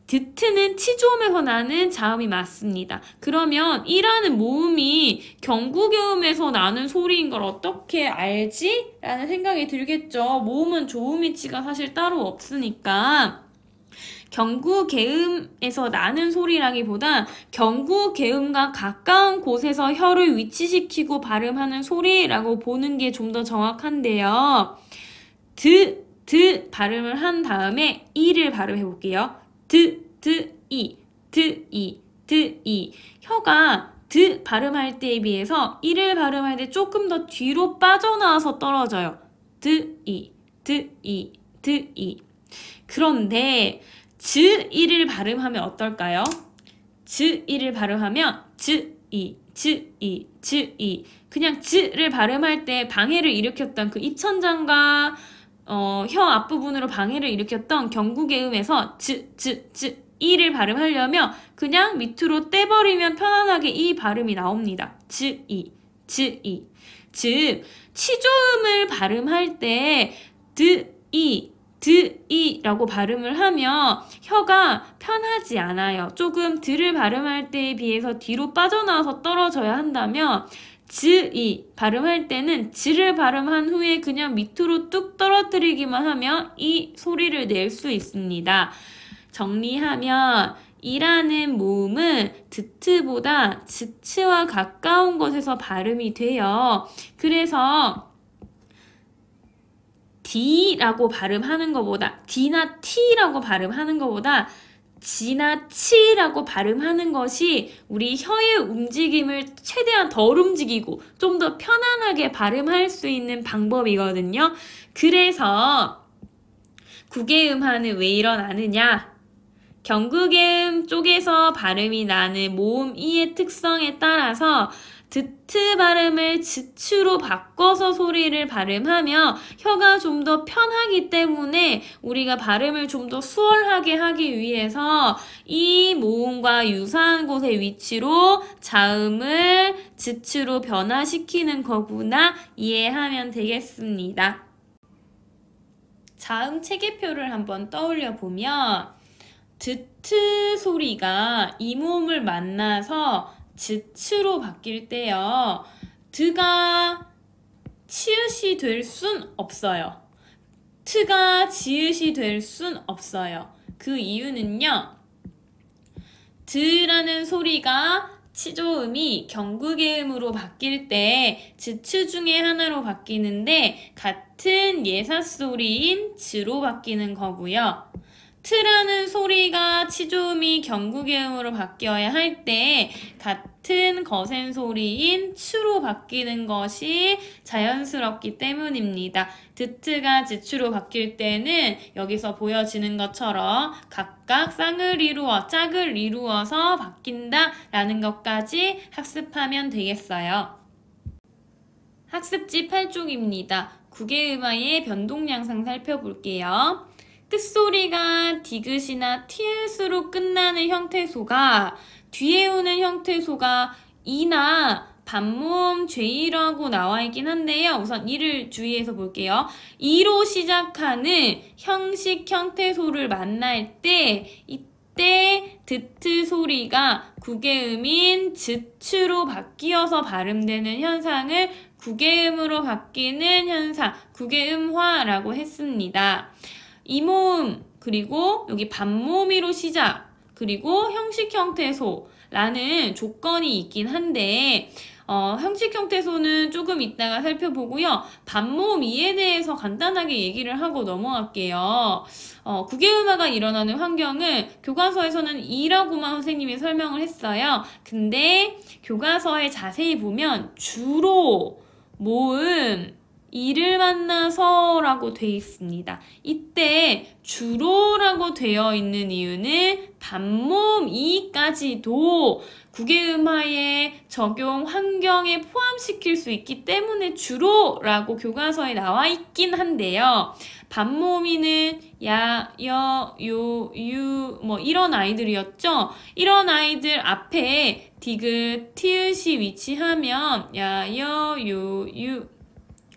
드트는 치조음에서 나는 자음이 맞습니다. 그러면 이라는 모음이 경국의음에서 나는 소리인 걸 어떻게 알지? 라는 생각이 들겠죠. 모음은 조음 위치가 사실 따로 없으니까. 경국계음에서 나는 소리라기보다 경국계음과 가까운 곳에서 혀를 위치시키고 발음하는 소리라고 보는 게 좀 더 정확한데요. 드 발음을 한 다음에 이를 발음해 볼게요. 이. 혀가 드 발음할 때에 비해서 이를 발음할 때 조금 더 뒤로 빠져나와서 떨어져요. 이. 그런데 즈이를 발음하면 어떨까요? 즈이를 발음하면 즈이. 그냥 즈를 발음할 때 방해를 일으켰던 그 입천장과 혀 앞부분으로 방해를 일으켰던 경국의음에서 이를 발음하려면 그냥 밑으로 떼버리면 편안하게 이 발음이 나옵니다. 즈이. 즉 치조음을 발음할 때 드이라고 발음을 하면 혀가 편하지 않아요. 조금 드를 발음할 때에 비해서 뒤로 빠져나와서 떨어져야 한다면 즈이 발음할 때는 즈를 발음한 후에 그냥 밑으로 뚝 떨어뜨리기만 하면 이 소리를 낼 수 있습니다. 정리하면 이라는 모음은 드트보다 즈츠와 가까운 곳에서 발음이 돼요. 그래서 D라고 발음하는 것보다 D나 T라고 발음하는 것보다 지나 치라고 발음하는 것이 우리 혀의 움직임을 최대한 덜 움직이고 좀 더 편안하게 발음할 수 있는 방법이거든요. 그래서 국의음화는 왜 일어나느냐? 경국의음 쪽에서 발음이 나는 모음 이의 특성에 따라서 드트 발음을 즈츠로 바꿔서 소리를 발음하며 혀가 좀 더 편하기 때문에 우리가 발음을 좀 더 수월하게 하기 위해서 이 모음과 유사한 곳의 위치로 자음을 즈츠로 변화시키는 거구나 이해하면 되겠습니다. 자음 체계표를 한번 떠올려 보면 드트 소리가 이 모음을 만나서 즈츠로 바뀔 때요. 드가 치읓이 될 순 없어요. 트가 지읒이 될 순 없어요. 그 이유는요. 드라는 소리가 치조음이 경국의음으로 바뀔 때 즈츠 중에 하나로 바뀌는데 같은 예사소리인 즈로 바뀌는 거고요. 트라는 소리가 치조음이 경국의음으로 바뀌어야 할 때 같은 같은 거센 소리인 츠로 바뀌는 것이 자연스럽기 때문입니다. 드트가 지추로 바뀔 때는 여기서 보여지는 것처럼 각각 쌍을 이루어 짝을 이루어서 바뀐다라는 것까지 학습하면 되겠어요. 학습지 8쪽입니다. 국외음화의 변동 양상 살펴볼게요. 끝소리가 디귿이나 티읕으로 끝나는 형태소가 뒤에 오는 형태소가 이나 반모음 죄이라고 나와 있긴 한데요. 우선 이를 주의해서 볼게요. 이로 시작하는 형식 형태소를 만날 때 이때 드트 소리가 국외음인 즈츠로 바뀌어서 발음되는 현상을 국외음으로 바뀌는 현상, 국외음화라고 했습니다. 이모음, 그리고 여기 반모음이로 시작, 그리고 형식 형태소라는 조건이 있긴 한데 형식 형태소는 조금 이따가 살펴보고요. 반모음 이에 대해서 간단하게 얘기를 하고 넘어갈게요. 국외음화가 일어나는 환경은 교과서에서는 이라고만 선생님이 설명을 했어요. 근데 교과서에 자세히 보면 주로 모음 이를 만나서 라고 되어 있습니다. 이때 주로라고 되어 있는 이유는 반모음 이까지도 국외음화의 적용 환경에 포함시킬 수 있기 때문에 주로라고 교과서에 나와 있긴 한데요. 반모음이는 야, 여, 요, 유 뭐 이런 아이들이었죠. 이런 아이들 앞에 디귿, 티읕이 위치하면 야, 여, 요, 유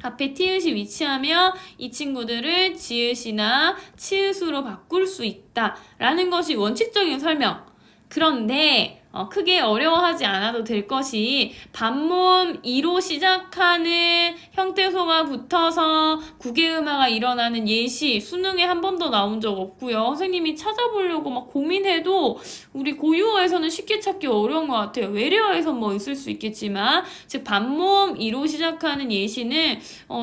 앞에 티읕이 위치하면 이 친구들을 지읒이나 치읒으로 바꿀 수 있다라는 것이 원칙적인 설명. 그런데 크게 어려워하지 않아도 될 것이 반모음 이로 시작하는 형태소가 붙어서 국외음화가 일어나는 예시 수능에 한 번도 나온 적 없고요. 선생님이 찾아보려고 막 고민해도 우리 고유어에서는 쉽게 찾기 어려운 것 같아요. 외래어에선 뭐 있을 수 있겠지만 즉 반모음 이로 시작하는 예시는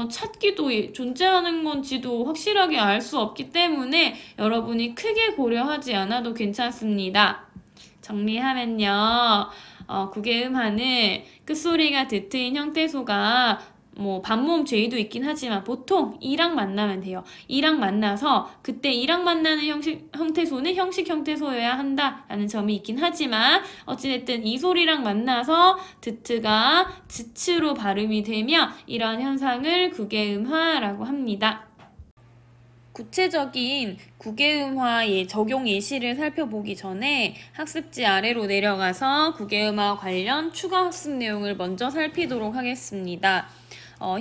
찾기도 존재하는 건지도 확실하게 알 수 없기 때문에 여러분이 크게 고려하지 않아도 괜찮습니다. 정리하면요. 국외음화는 끝소리가 드트인 형태소가 뭐 반모음 죄의도 있긴 하지만 보통 이랑 만나면 돼요. 이랑 만나서 그때 이랑 만나는 형태소는 형식 형태소여야 한다라는 점이 있긴 하지만 어찌됐든 이 소리랑 만나서 드트가 즈츠로 발음이 되면 이러한 현상을 국외음화라고 합니다. 구체적인 국외음화의 적용 예시를 살펴보기 전에 학습지 아래로 내려가서 국외음화 관련 추가 학습 내용을 먼저 살피도록 하겠습니다.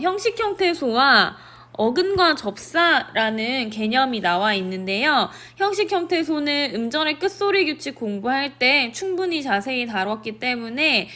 형식 형태소와 어근과 접사라는 개념이 나와 있는데요. 형식 형태소는 음절의 끝소리 규칙 공부할 때 충분히 자세히 다뤘기 때문에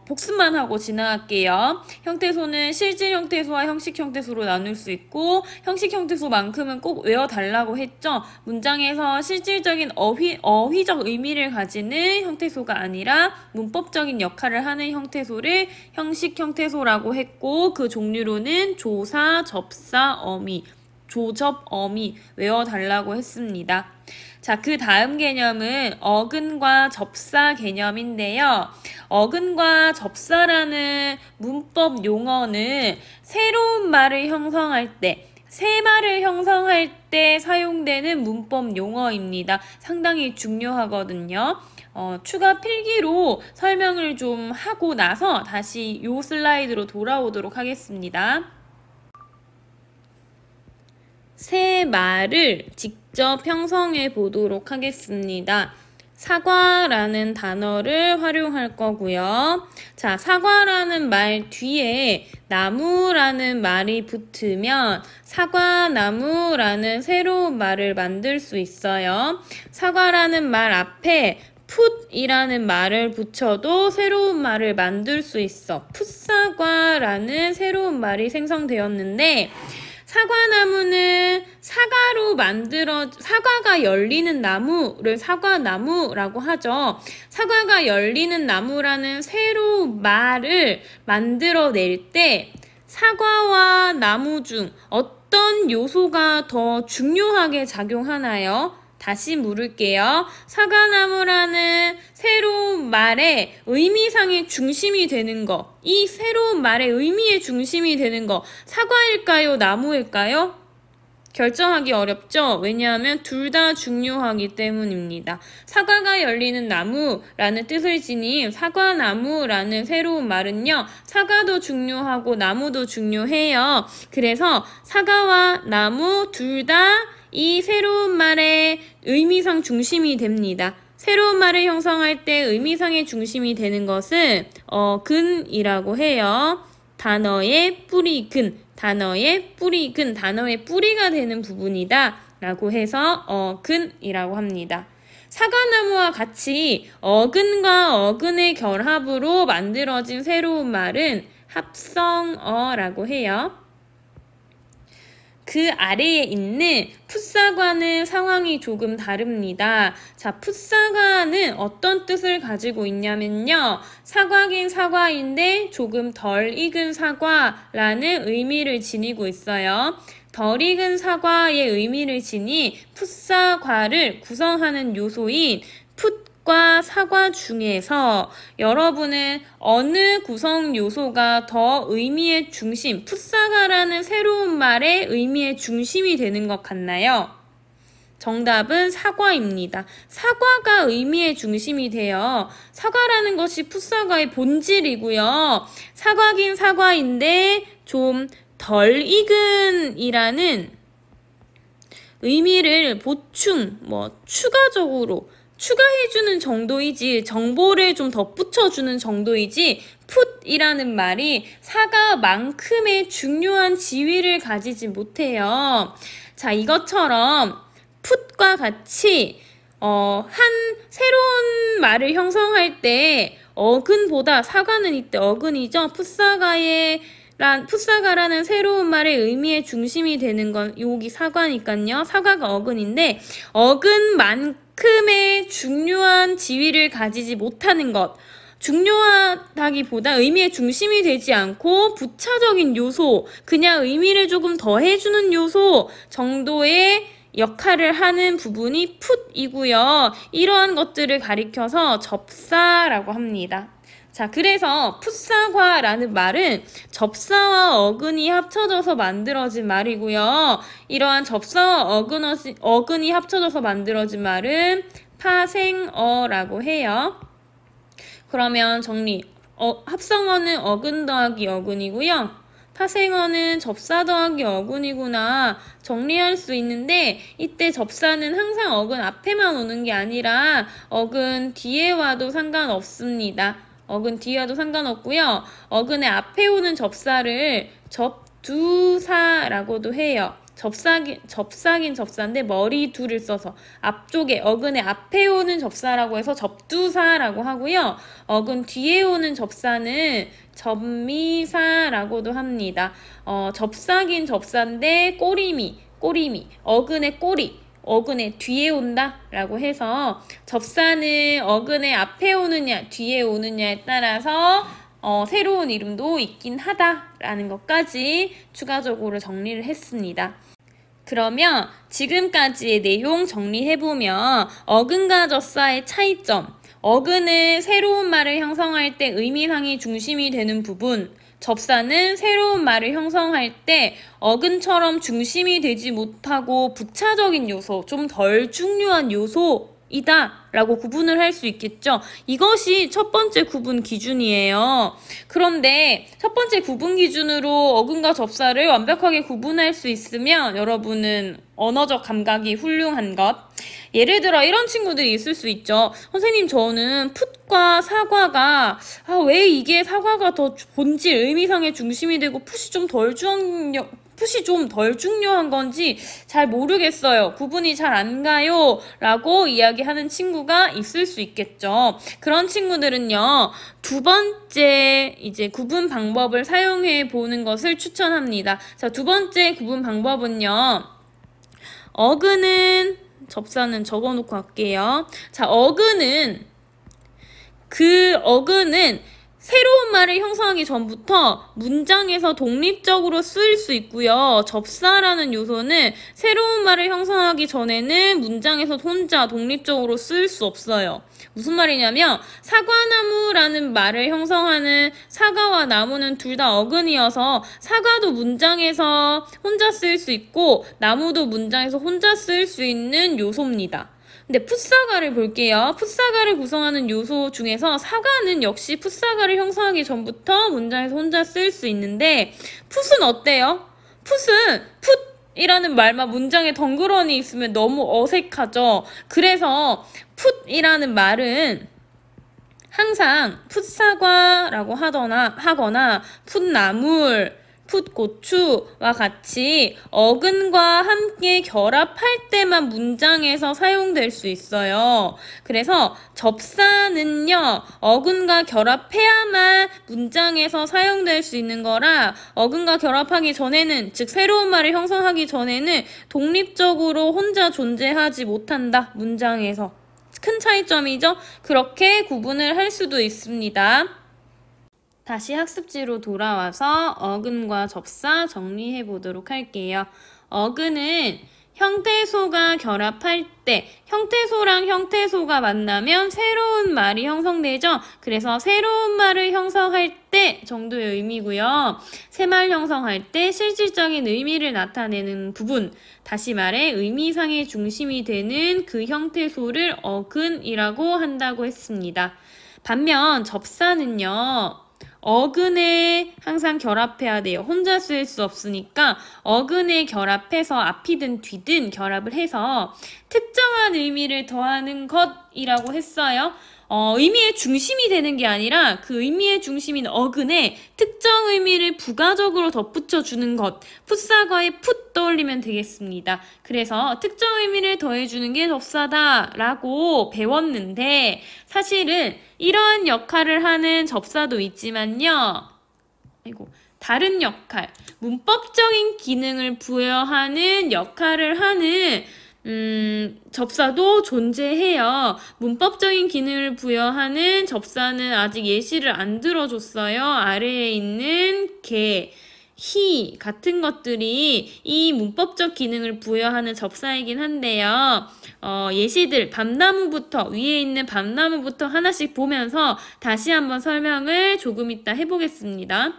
복습만 하고 지나갈게요. 형태소는 실질 형태소와 형식 형태소로 나눌 수 있고 형식 형태소만큼은 꼭 외워달라고 했죠. 문장에서 실질적인 어휘적 의미를 가지는 형태소가 아니라 문법적인 역할을 하는 형태소를 형식 형태소라고 했고 그 종류로는 조사, 접사, 어미, 조접, 어미 외워달라고 했습니다. 자, 그 다음 개념은 어근과 접사 개념인데요. 어근과 접사라는 문법 용어는 새로운 말을 형성할 때, 새 말을 형성할 때 사용되는 문법 용어입니다. 상당히 중요하거든요. 추가 필기로 설명을 좀 하고 나서 다시 이 슬라이드로 돌아오도록 하겠습니다. 새 말을 직접 형성해 보도록 하겠습니다. 사과라는 단어를 활용할 거고요. 자, 사과라는 말 뒤에 나무라는 말이 붙으면 사과나무라는 새로운 말을 만들 수 있어요. 사과라는 말 앞에 풋이라는 말을 붙여도 새로운 말을 만들 수 있어. 풋사과라는 새로운 말이 생성되었는데 사과나무는 사과가 열리는 나무를 사과나무라고 하죠. 사과가 열리는 나무라는 새로운 말을 만들어낼 때 사과와 나무 중 어떤 요소가 더 중요하게 작용하나요? 다시 물을게요. 사과나무라는 새로운 말의 의미상의 중심이 되는 거, 이 새로운 말의 의미의 중심이 되는 거, 사과일까요? 나무일까요? 결정하기 어렵죠? 왜냐하면 둘 다 중요하기 때문입니다. 사과가 열리는 나무라는 뜻을 지닌 사과나무라는 새로운 말은요, 사과도 중요하고 나무도 중요해요. 그래서 사과와 나무 둘 다 이 새로운 말의 의미상 중심이 됩니다. 새로운 말을 형성할 때 의미상의 중심이 되는 것은 근이라고 해요. 단어의 뿌리 근, 단어의 뿌리 근, 단어의 뿌리가 되는 부분이다 라고 해서 근이라고 합니다. 사과나무와 같이 어근과 어근의 결합으로 만들어진 새로운 말은 합성어라고 해요. 그 아래에 있는 풋사과는 상황이 조금 다릅니다. 자, 풋사과는 어떤 뜻을 가지고 있냐면요. 사과긴 사과인데 조금 덜 익은 사과라는 의미를 지니고 있어요. 덜 익은 사과의 의미를 지닌 풋사과를 구성하는 요소인 풋과 사과 중에서 여러분은 어느 구성 요소가 더 의미의 중심, 풋사과라는 새로운 말의 의미의 중심이 되는 것 같나요? 정답은 사과입니다. 사과가 의미의 중심이 돼요. 사과라는 것이 풋사과의 본질이고요. 사과긴 사과인데 좀 덜 익은이라는 의미를 보충, 추가적으로 추가해주는 정도이지, 정보를 좀 덧붙여주는 정도이지, 풋이라는 말이 사과만큼의 중요한 지위를 가지지 못해요. 자, 이것처럼 풋과 같이 한 새로운 말을 형성할 때 어근보다, 사과는 이때 어근이죠. 풋사과라는 새로운 말의 의미의 중심이 되는 건 여기 사과니까요. 사과가 어근인데 어근만큼의 중요한 지위를 가지지 못하는 것, 중요하다기보다 의미의 중심이 되지 않고 부차적인 요소, 그냥 의미를 조금 더해주는 요소 정도의 역할을 하는 부분이 풋이고요. 이러한 것들을 가리켜서 접사라고 합니다. 자, 그래서 풋사과라는 말은 접사와 어근이 합쳐져서 만들어진 말이고요. 이러한 접사와 어근이 합쳐져서 만들어진 말은 파생어라고 해요. 그러면 정리. 합성어는 어근 더하기 어근이고요. 파생어는 접사 더하기 어근이구나 정리할 수 있는데, 이때 접사는 항상 어근 앞에만 오는 게 아니라 어근 뒤에 와도 상관없습니다. 어근 뒤에 와도 상관없고요. 어근의 앞에 오는 접사를 접두사라고도 해요. 접사긴 접사인데 머리 두를 써서 앞쪽에 어근의 앞에 오는 접사라고 해서 접두사라고 하고요. 어근 뒤에 오는 접사는 접미사라고도 합니다. 접사긴 접사인데 꼬리미, 어근의 꼬리, 어근의 뒤에 온다 라고 해서 접사는 어근의 앞에 오느냐 뒤에 오느냐에 따라서 새로운 이름도 있긴 하다라는 것까지 추가적으로 정리를 했습니다. 그러면 지금까지의 내용 정리해보면 어근과 접사의 차이점, 어근은 새로운 말을 형성할 때 의미상이 중심이 되는 부분, 접사는 새로운 말을 형성할 때 어근처럼 중심이 되지 못하고 부차적인 요소, 좀 덜 중요한 요소이다 라고 구분을 할 수 있겠죠. 이것이 첫 번째 구분 기준이에요. 그런데 첫 번째 구분 기준으로 어근과 접사를 완벽하게 구분할 수 있으면 여러분은 언어적 감각이 훌륭한 것. 예를 들어 이런 친구들이 있을 수 있죠. 선생님, 저는 풋과 사과가 왜 이게 사과가 더 본질, 의미상의 중심이 되고 풋이 좀 덜 중요한 건지 잘 모르겠어요. 구분이 잘 안 가요. 라고 이야기하는 친구가 있을 수 있겠죠. 그런 친구들은요, 두 번째 이제 구분 방법을 사용해 보는 것을 추천합니다. 자, 두 번째 구분 방법은요, 어근은, 접사는 적어놓고 할게요. 자, 어근은 새로운 말을 형성하기 전부터 문장에서 독립적으로 쓰일 수 있고요. 접사라는 요소는 새로운 말을 형성하기 전에는 문장에서 혼자 독립적으로 쓰일 수 없어요. 무슨 말이냐면 사과나무라는 말을 형성하는 사과와 나무는 둘 다 어근이어서 사과도 문장에서 혼자 쓰일 수 있고 나무도 문장에서 혼자 쓰일 수 있는 요소입니다. 근데 풋사과를 볼게요. 풋사과를 구성하는 요소 중에서 사과는 역시 풋사과를 형성하기 전부터 문장에서 혼자 쓰일 수 있는데 풋은 어때요? 풋은 풋이라는 말만 문장에 덩그러니 있으면 너무 어색하죠. 그래서 풋이라는 말은 항상 풋사과라고 하거나 풋나물, 풋고추와 같이 어근과 함께 결합할 때만 문장에서 사용될 수 있어요. 그래서 접사는요, 어근과 결합해야만 문장에서 사용될 수 있는 거라 어근과 결합하기 전에는, 즉 새로운 말을 형성하기 전에는 독립적으로 혼자 존재하지 못한다, 문장에서. 큰 차이점이죠? 그렇게 구분을 할 수도 있습니다. 다시 학습지로 돌아와서 어근과 접사 정리해 보도록 할게요. 어근은 형태소가 결합할 때, 형태소랑 형태소가 만나면 새로운 말이 형성되죠. 그래서 새로운 말을 형성할 때 정도의 의미고요. 새 말 형성할 때 실질적인 의미를 나타내는 부분, 다시 말해 의미상의 중심이 되는 그 형태소를 어근이라고 한다고 했습니다. 반면 접사는요, 어근에 항상 결합해야 돼요. 혼자 쓸 수 없으니까 어근에 결합해서 앞이든 뒤든 결합을 해서 특정한 의미를 더하는 것이라고 했어요. 의미의 중심이 되는 게 아니라 그 의미의 중심인 어근에 특정 의미를 부가적으로 덧붙여 주는 것. 풋사과의 풋 떠올리면 되겠습니다. 그래서 특정 의미를 더해주는 게 접사다라고 배웠는데 사실은 이러한 역할을 하는 접사도 있지만요. 다른 역할, 문법적인 기능을 부여하는 역할을 하는 접사도 존재해요. 문법적인 기능을 부여하는 접사는 아직 예시를 안 들어줬어요. 아래에 있는 개, 히 같은 것들이 이 문법적 기능을 부여하는 접사이긴 한데요. 예시들 밤나무부터, 위에 있는 밤나무부터 하나씩 보면서 다시 한번 설명을 조금 이따 해보겠습니다.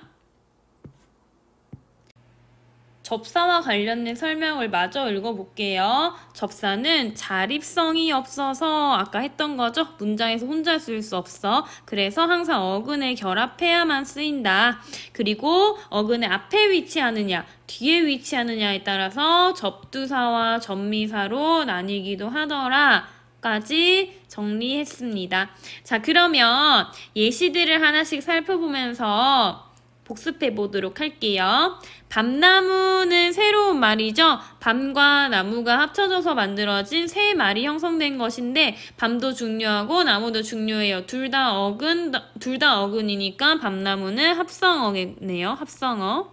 접사와 관련된 설명을 마저 읽어볼게요. 접사는 자립성이 없어서 아까 했던 거죠. 문장에서 혼자 쓸 수 없어. 그래서 항상 어근에 결합해야만 쓰인다. 그리고 어근의 앞에 위치하느냐, 뒤에 위치하느냐에 따라서 접두사와 접미사로 나뉘기도 하더라. 까지 정리했습니다. 자, 그러면 예시들을 하나씩 살펴보면서 복습해 보도록 할게요. 밤나무는 새로운 말이죠. 밤과 나무가 합쳐져서 만들어진 새 말이 형성된 것인데 밤도 중요하고 나무도 중요해요. 둘 다 어근이니까 밤나무는 합성어겠네요. 합성어.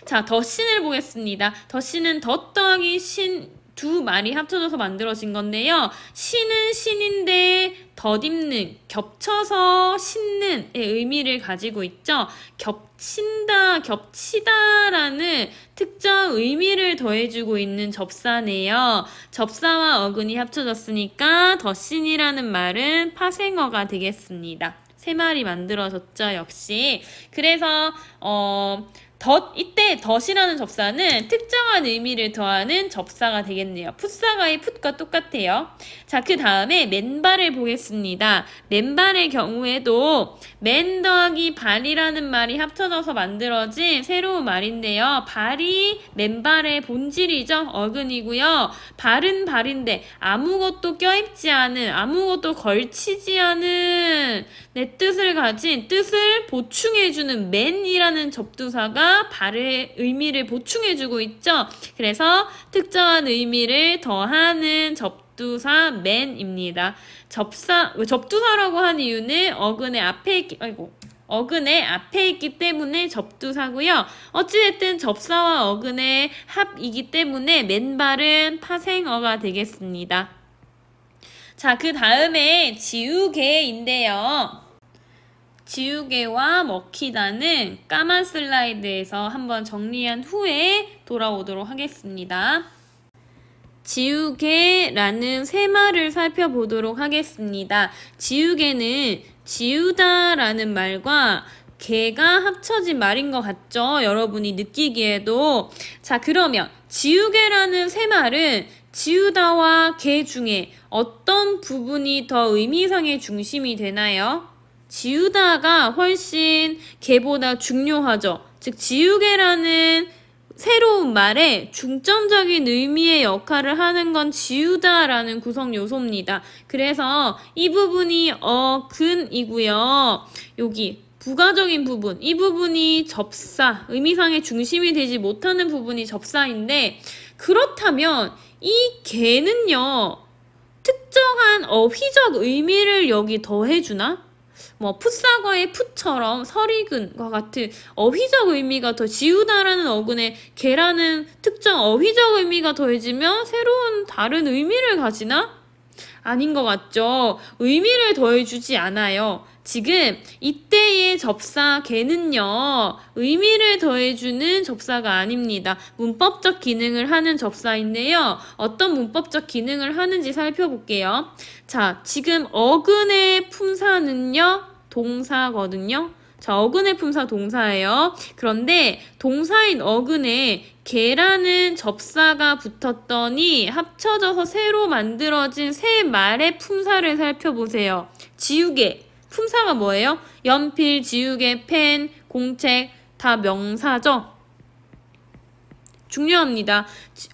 자, 덧신을 보겠습니다. 덧신은 덧 더하기 신 두 말이 합쳐져서 만들어진 건데요. 신은 신인데 덧입는, 겹쳐서 신는의 의미를 가지고 있죠. 겹친다, 겹치다라는 특정 의미를 더해주고 있는 접사네요. 접사와 어근이 합쳐졌으니까 덧신이라는 말은 파생어가 되겠습니다. 세 말이 만들어졌죠, 역시. 그래서 이때 덧이라는 접사는 특정한 의미를 더하는 접사가 되겠네요. 풋사과의 풋과 똑같아요. 자, 그 다음에 맨발을 보겠습니다. 맨발의 경우에도 맨 더하기 발이라는 말이 합쳐져서 만들어진 새로운 말인데요. 발이 맨발의 본질이죠. 어근이고요. 발은 발인데 아무것도 껴입지 않은, 아무것도 걸치지 않은 내 뜻을 가진, 뜻을 보충해주는 맨이라는 접두사가 발의 의미를 보충해주고 있죠. 그래서 특정한 의미를 더하는 접두사 맨입니다. 접두사라고 한 이유는 어근의 앞에 있기 때문에 접두사고요. 어찌됐든 접사와 어근의 합이기 때문에 맨발은 파생어가 되겠습니다. 자, 그 다음에 지우개인데요. 지우개와 먹히다는 까만 슬라이드에서 한번 정리한 후에 돌아오도록 하겠습니다. 지우개라는 세 말을 살펴보도록 하겠습니다. 지우개는 지우다라는 말과 개가 합쳐진 말인 것 같죠? 여러분이 느끼기에도. 자, 그러면 지우개라는 세 말은 지우다와 개 중에 어떤 부분이 더 의미상의 중심이 되나요? 지우다가 훨씬 개보다 중요하죠. 즉, 지우개라는 새로운 말에 중점적인 의미의 역할을 하는 건 지우다라는 구성 요소입니다. 그래서 이 부분이 어근이고요. 여기 부가적인 부분, 이 부분이 접사, 의미상의 중심이 되지 못하는 부분이 접사인데, 그렇다면 이 개는요, 특정한 어휘적 의미를 여기 더해주나? 뭐 풋사과의 풋처럼 설익은과 같은 어휘적 의미가 더 지우다라는 어근에 개라는 특정 어휘적 의미가 더해지면 새로운 다른 의미를 가지나? 아닌 것 같죠? 의미를 더해주지 않아요. 지금 이때의 접사 개는요, 의미를 더해주는 접사가 아닙니다. 문법적 기능을 하는 접사인데요. 어떤 문법적 기능을 하는지 살펴볼게요. 자, 지금 어근의 품사는요, 동사거든요. 자, 어근의 품사 동사예요. 그런데 동사인 어근에 개라는 접사가 붙었더니 합쳐져서 새로 만들어진 새 말의 품사를 살펴보세요. 지우개. 품사가 뭐예요? 연필, 지우개, 펜, 공책 다 명사죠? 중요합니다.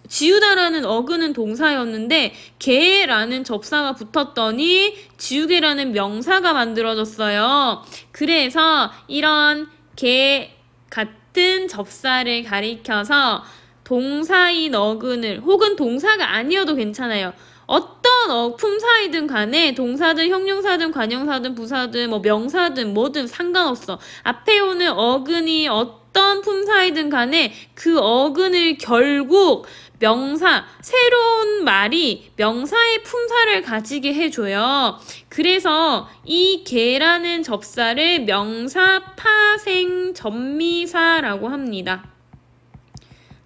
지우다라는 어근은 동사였는데 개라는 접사가 붙었더니 지우개라는 명사가 만들어졌어요. 그래서 이런 개 같은 접사를 가리켜서 동사인 어근을, 혹은 동사가 아니어도 괜찮아요. 어떤 품사이든 간에 동사든 형용사든 관형사든 부사든 뭐 명사든 뭐든 상관없어. 앞에 오는 어근이 어떤 품사이든 간에 그 어근을 결국 명사, 새로운 말이 명사의 품사를 가지게 해줘요. 그래서 이 개라는 접사를 명사 파생 전미사라고 합니다.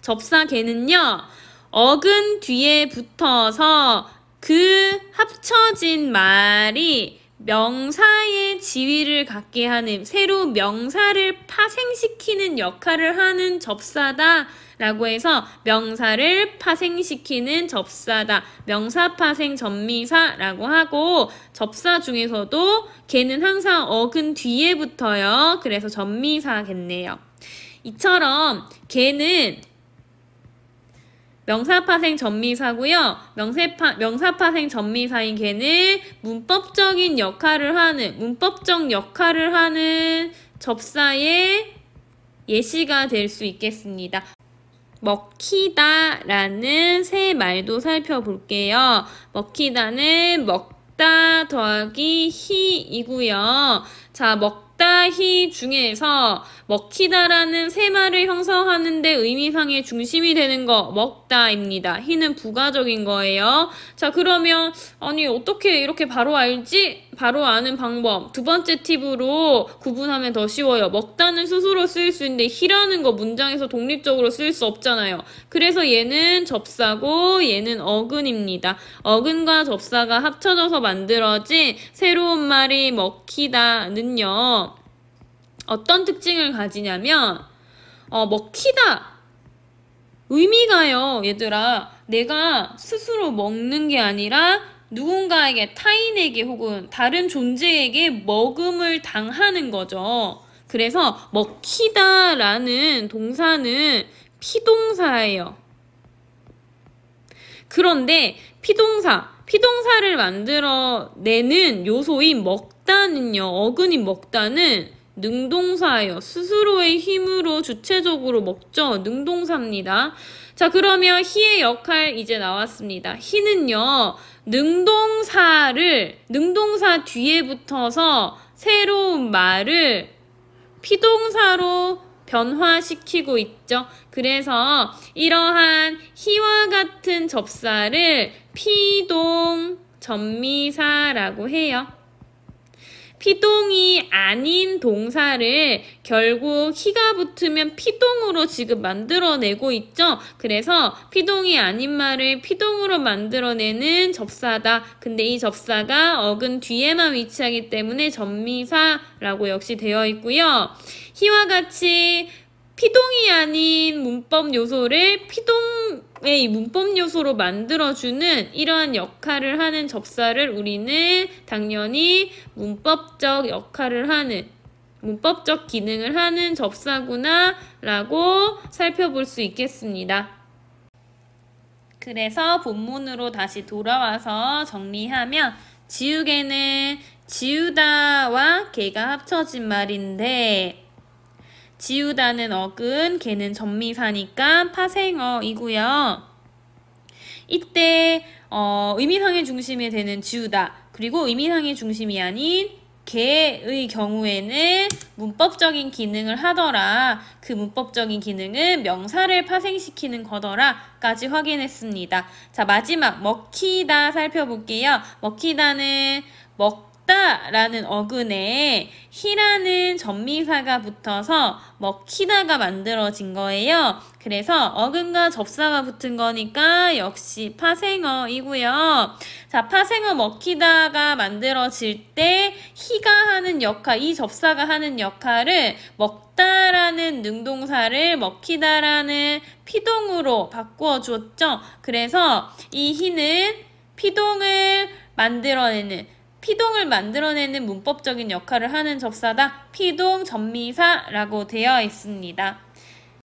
접사 개는요, 어근 뒤에 붙어서 그 합쳐진 말이 명사의 지위를 갖게 하는, 새로운 명사를 파생시키는 역할을 하는 접사다 라고 해서 명사를 파생시키는 접사다, 명사 파생 전미사라고 하고, 접사 중에서도 개는 항상 어근 뒤에 붙어요. 그래서 전미사겠네요. 이처럼 개는 명사파생 전미사고요. 명사파생 전미사인 개는 문법적 역할을 하는 접사의 예시가 될 수 있겠습니다. 먹히다라는 새 말도 살펴볼게요. 먹히다는 먹다 더하기 히이고요. 자, 먹다 히 중에서 먹히다라는 새 말을 형성하는데 의미상의 중심이 되는 거 먹다입니다. 히는 부가적인 거예요. 자, 그러면 아니 어떻게 이렇게 바로 알지? 바로 아는 방법, 두 번째 팁으로 구분하면 더 쉬워요. 먹다는 스스로 쓰일 수 있는데 히라는 거 문장에서 독립적으로 쓸 수 없잖아요. 그래서 얘는 접사고 얘는 어근입니다. 어근과 접사가 합쳐져서 만들어진 새로운 말이 먹히다는요, 어떤 특징을 가지냐면 먹히다 의미가요, 얘들아, 내가 스스로 먹는 게 아니라 누군가에게, 타인에게 혹은 다른 존재에게 먹음을 당하는 거죠. 그래서 먹히다라는 동사는 피동사예요. 그런데 피동사를 만들어내는 요소인 먹다는요, 어근인 먹다는 능동사예요. 스스로의 힘으로 주체적으로 먹죠. 능동사입니다. 자, 그러면 히의 역할 이제 나왔습니다. 히는요, 능동사 뒤에 붙어서 새로운 말을 피동사로 변화시키고 있죠. 그래서 이러한 히와 같은 접사를 피동 전미사라고 해요. 피동이 아닌 동사를 결국 히가 붙으면 피동으로 지금 만들어내고 있죠. 그래서 피동이 아닌 말을 피동으로 만들어내는 접사다. 근데 이 접사가 어근 뒤에만 위치하기 때문에 전미사라고 역시 되어 있고요. 히와 같이 피동이 아닌 문법 요소를 피동의 문법 요소로 만들어주는 이러한 역할을 하는 접사를 우리는 당연히 문법적 역할을 하는, 문법적 기능을 하는 접사구나 라고 살펴볼 수 있겠습니다. 그래서 본문으로 다시 돌아와서 정리하면 지우개는 지우다와 개가 합쳐진 말인데 지우다는 어근, 개는 전미사니까 파생어이고요. 이때 의미상의 중심이 되는 지우다, 그리고 의미상의 중심이 아닌 개의 경우에는 문법적인 기능을 하더라. 그 문법적인 기능은 명사를 파생시키는 거더라까지 확인했습니다. 자, 마지막 먹히다 살펴볼게요. 먹히다는 먹다라는 어근에 히라는 전미사가 붙어서 먹히다가 만들어진 거예요. 그래서 어근과 접사가 붙은 거니까 역시 파생어이고요. 자, 파생어 먹히다가 만들어질 때 히가 하는 역할, 이 접사가 하는 역할을 먹다라는 능동사를 먹히다라는 피동으로 바꾸어 주었죠. 그래서 이 히는 피동을 만들어내는 문법적인 역할을 하는 접사다. 피동 전미사라고 되어 있습니다.